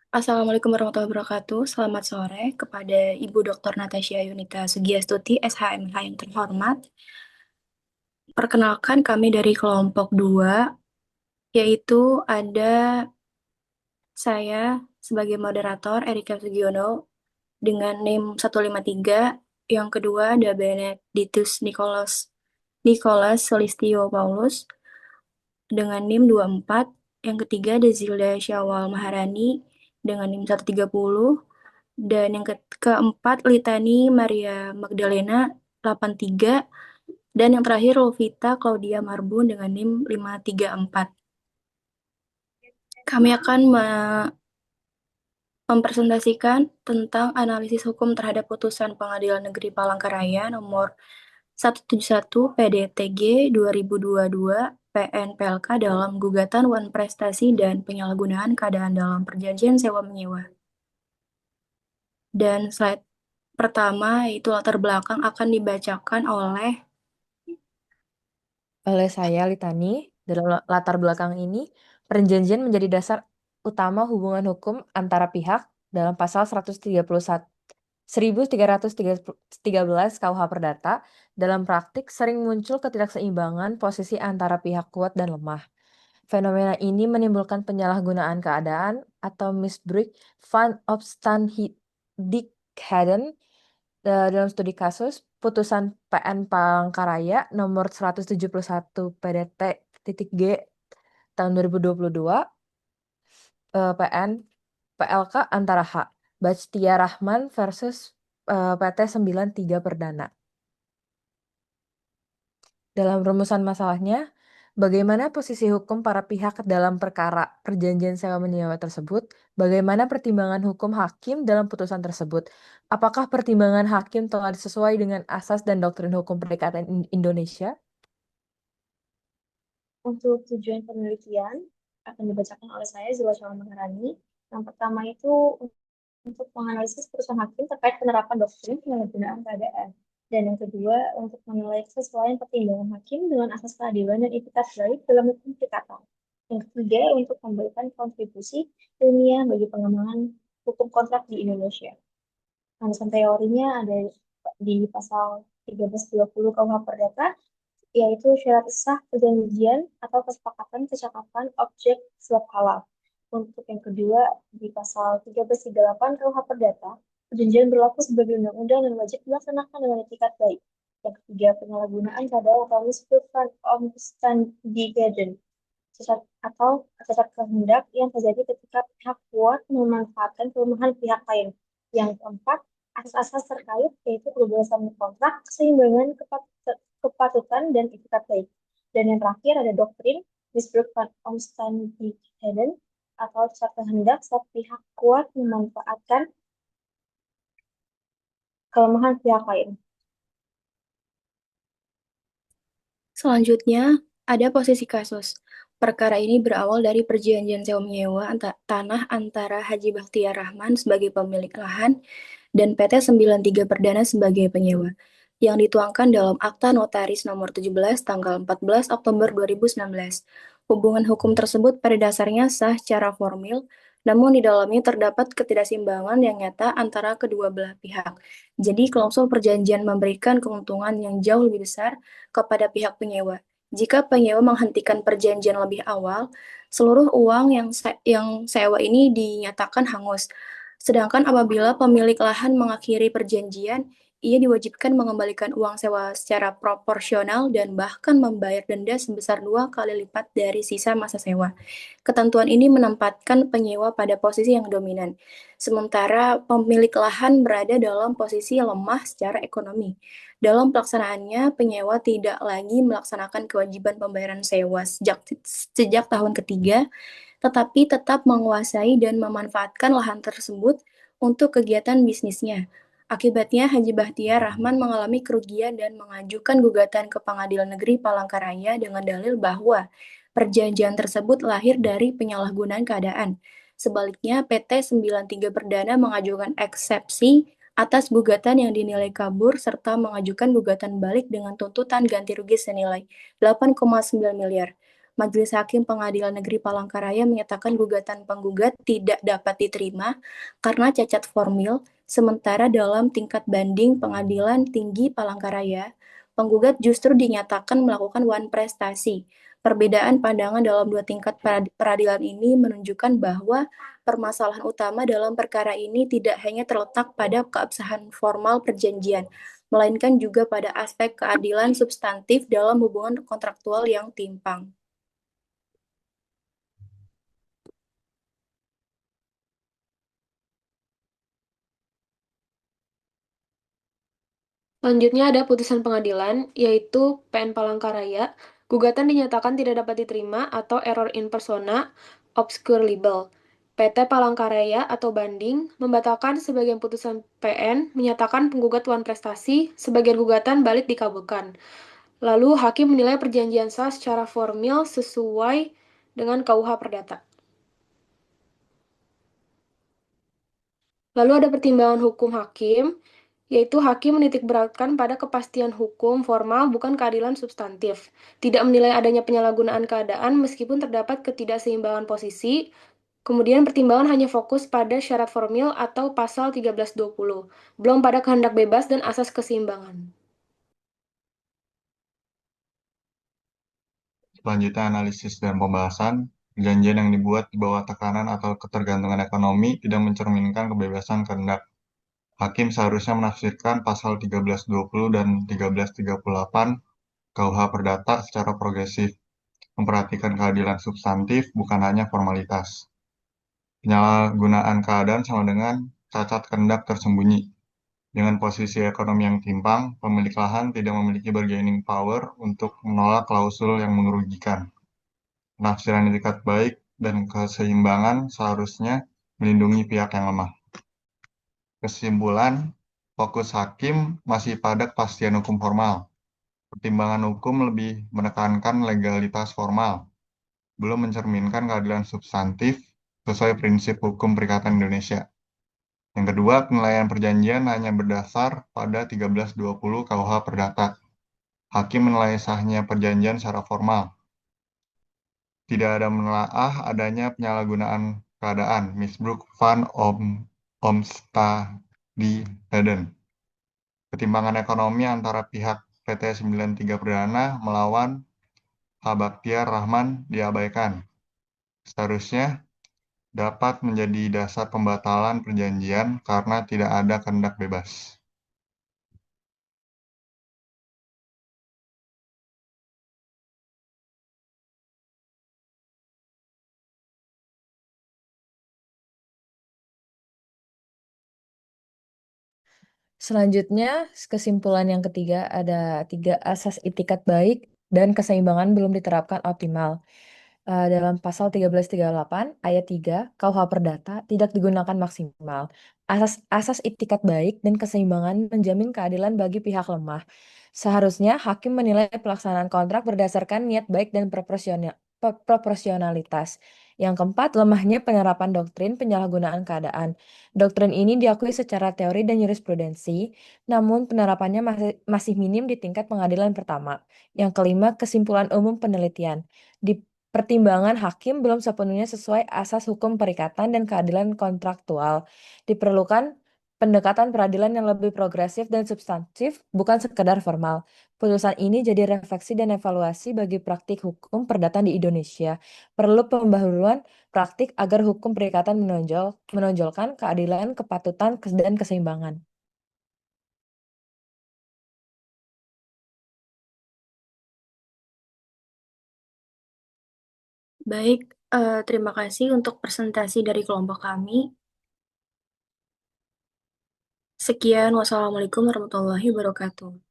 Assalamualaikum warahmatullahi wabarakatuh. Selamat sore kepada Ibu Dr. Natasha Yunita Sugiastuti, SHMH yang terhormat. Perkenalkan kami dari kelompok 2, yaitu ada saya sebagai moderator Erika Sugiono dengan NIM 153, yang kedua ada Benedictus Nicholas Solistio Paulus dengan NIM 24, yang ketiga ada Zilda Syawal Maharani dengan NIM 130, dan yang keempat Litani Maria Magdalena 83, dan yang terakhir Lovita Claudia Marbun dengan NIM 534. Kami akan mempresentasikan tentang analisis hukum terhadap putusan Pengadilan Negeri Palangkaraya nomor 171 PDTG 2022 PN PLK dalam gugatan wan prestasi dan penyalahgunaan keadaan dalam perjanjian sewa menyewa. Dan slide pertama yaitu latar belakang akan dibacakan oleh Saya, Litani. Dalam latar belakang ini, perjanjian menjadi dasar utama hubungan hukum antara pihak dalam pasal 1313 KUH Perdata. Dalam praktik, sering muncul ketidakseimbangan posisi antara pihak kuat dan lemah. Fenomena ini menimbulkan penyalahgunaan keadaan atau misbruik van omstandigheden. Dalam studi kasus, putusan PN Palangkaraya nomor 171 PDT-G tahun 2022, PN PLK antara H. Bastia Rahman versus PT 93 Perdana. Dalam rumusan masalahnya, bagaimana posisi hukum para pihak dalam perkara perjanjian sewa menyewa tersebut? Bagaimana pertimbangan hukum hakim dalam putusan tersebut? Apakah pertimbangan hakim telah sesuai dengan asas dan doktrin hukum perdekatan Indonesia? Untuk tujuan penelitian akan dibacakan oleh saya, Zila Syawal Maharani. Yang pertama itu untuk menganalisis putusan hakim terkait penerapan doktrin penyalahgunaan keadaan. Dan yang kedua, untuk menilai kesesuaian pertimbangan hakim dengan asas keadilan dan etikat baik dalam hukum perdekatan. Yang ketiga, untuk memberikan kontribusi ilmiah bagi pengembangan hukum kontrak di Indonesia. Landasan teorinya ada di pasal 1320 KUH Perdata, yaitu syarat sah perjanjian atau kesepakatan kecakapan objek suap halal. Untuk yang kedua, di pasal 1338 KUH Perdata, perjanjian berlaku sebagai undang-undang dan wajib dilaksanakan dengan etikat baik. Yang ketiga, penyalahgunaan pada atau misbruik van omstandigheden atau cacat kehendak yang terjadi ketika pihak kuat memanfaatkan kelemahan pihak lain. Yang keempat, asas-asas terkait yaitu kebebasan kontrak, keseimbangan, kepatutan, dan etikat baik. Dan yang terakhir ada doktrin misbruik van omstandigheden atau cacat kehendak saat pihak kuat memanfaatkan kelemahan pihak lain. selanjutnya ada posisi kasus. Perkara ini berawal dari perjanjian sewa menyewa tanah antara Haji Bakhtiar Rahman sebagai pemilik lahan dan PT 93 Perdana sebagai penyewa, yang dituangkan dalam Akta Notaris nomor 17 tanggal 14 Oktober 2019. Hubungan hukum tersebut pada dasarnya sah secara formil, namun di dalamnya terdapat ketidakseimbangan yang nyata antara kedua belah pihak. Jadi, klausul perjanjian memberikan keuntungan yang jauh lebih besar kepada pihak penyewa. Jika penyewa menghentikan perjanjian lebih awal, seluruh uang yang sewa ini dinyatakan hangus. Sedangkan apabila pemilik lahan mengakhiri perjanjian, ia diwajibkan mengembalikan uang sewa secara proporsional dan bahkan membayar denda sebesar 2 kali lipat dari sisa masa sewa. Ketentuan ini menempatkan penyewa pada posisi yang dominan, sementara pemilik lahan berada dalam posisi lemah secara ekonomi. Dalam pelaksanaannya, penyewa tidak lagi melaksanakan kewajiban pembayaran sewa sejak tahun ketiga, tetapi tetap menguasai dan memanfaatkan lahan tersebut untuk kegiatan bisnisnya. Akibatnya, Haji Bakhtiar Rahman mengalami kerugian dan mengajukan gugatan ke Pengadilan Negeri Palangkaraya dengan dalil bahwa perjanjian tersebut lahir dari penyalahgunaan keadaan. Sebaliknya, PT 93 Perdana mengajukan eksepsi atas gugatan yang dinilai kabur serta mengajukan gugatan balik dengan tuntutan ganti rugi senilai 8,9 miliar. Majelis Hakim Pengadilan Negeri Palangkaraya menyatakan gugatan penggugat tidak dapat diterima karena cacat formil, sementara dalam tingkat banding Pengadilan Tinggi Palangkaraya, penggugat justru dinyatakan melakukan wan prestasi. Perbedaan pandangan dalam dua tingkat peradilan ini menunjukkan bahwa permasalahan utama dalam perkara ini tidak hanya terletak pada keabsahan formal perjanjian, melainkan juga pada aspek keadilan substantif dalam hubungan kontraktual yang timpang. Selanjutnya ada putusan pengadilan, yaitu PN Palangkaraya. Gugatan dinyatakan tidak dapat diterima atau error in persona, obscure libel. PT Palangkaraya atau banding membatalkan sebagian putusan PN, menyatakan penggugat wan prestasi, sebagian gugatan balik dikabulkan. Lalu hakim menilai perjanjian sah secara formil sesuai dengan KUH Perdata. Lalu ada pertimbangan hukum hakim, yaitu hakim menitikberatkan pada kepastian hukum formal bukan keadilan substantif. Tidak menilai adanya penyalahgunaan keadaan meskipun terdapat ketidakseimbangan posisi. Kemudian pertimbangan hanya fokus pada syarat formil atau pasal 1320, belum pada kehendak bebas dan asas keseimbangan. Selanjutnya analisis dan pembahasan. Perjanjian yang dibuat di bawah tekanan atau ketergantungan ekonomi tidak mencerminkan kebebasan kehendak. Hakim seharusnya menafsirkan pasal 1320 dan 1338 KUH Perdata secara progresif, memperhatikan keadilan substantif bukan hanya formalitas. Penyalahgunaan keadaan sama dengan cacat kehendak tersembunyi. Dengan posisi ekonomi yang timpang, pemilik lahan tidak memiliki bargaining power untuk menolak klausul yang merugikan. Penafsiran etikat baik dan keseimbangan seharusnya melindungi pihak yang lemah. Kesimpulan, fokus hakim masih pada kepastian hukum formal. Pertimbangan hukum lebih menekankan legalitas formal, belum mencerminkan keadilan substantif sesuai prinsip hukum Perikatan Indonesia. Yang kedua, penilaian perjanjian hanya berdasar pada 1320 KUH Perdata. Hakim menilai sahnya perjanjian secara formal. Tidak ada menelaah adanya penyalahgunaan keadaan, misbruk van omstandigheden. Ketimbangan ekonomi antara pihak PT 93 Perdana melawan H. Bakhtiar Rahman diabaikan. Seharusnya dapat menjadi dasar pembatalan perjanjian karena tidak ada kehendak bebas. Selanjutnya, kesimpulan yang ketiga ada 3 asas itikat baik dan keseimbangan belum diterapkan optimal. Dalam pasal 1338 ayat 3 KUH Perdata tidak digunakan maksimal. Asas itikat baik dan keseimbangan menjamin keadilan bagi pihak lemah. Seharusnya hakim menilai pelaksanaan kontrak berdasarkan niat baik dan proporsionalitas. Yang keempat, lemahnya penerapan doktrin penyalahgunaan keadaan. Doktrin ini diakui secara teori dan jurisprudensi, namun penerapannya masih minim di tingkat pengadilan pertama. Yang kelima, kesimpulan umum penelitian. Di pertimbangan hakim belum sepenuhnya sesuai asas hukum perikatan dan keadilan kontraktual. Diperlukan pendekatan peradilan yang lebih progresif dan substantif, bukan sekedar formal. Putusan ini jadi refleksi dan evaluasi bagi praktik hukum perdata di Indonesia. Perlu pembaharuan praktik agar hukum perikatan menonjolkan keadilan, kepatutan, dan keseimbangan. Baik, terima kasih untuk presentasi dari kelompok kami. Sekian, wassalamualaikum warahmatullahi wabarakatuh.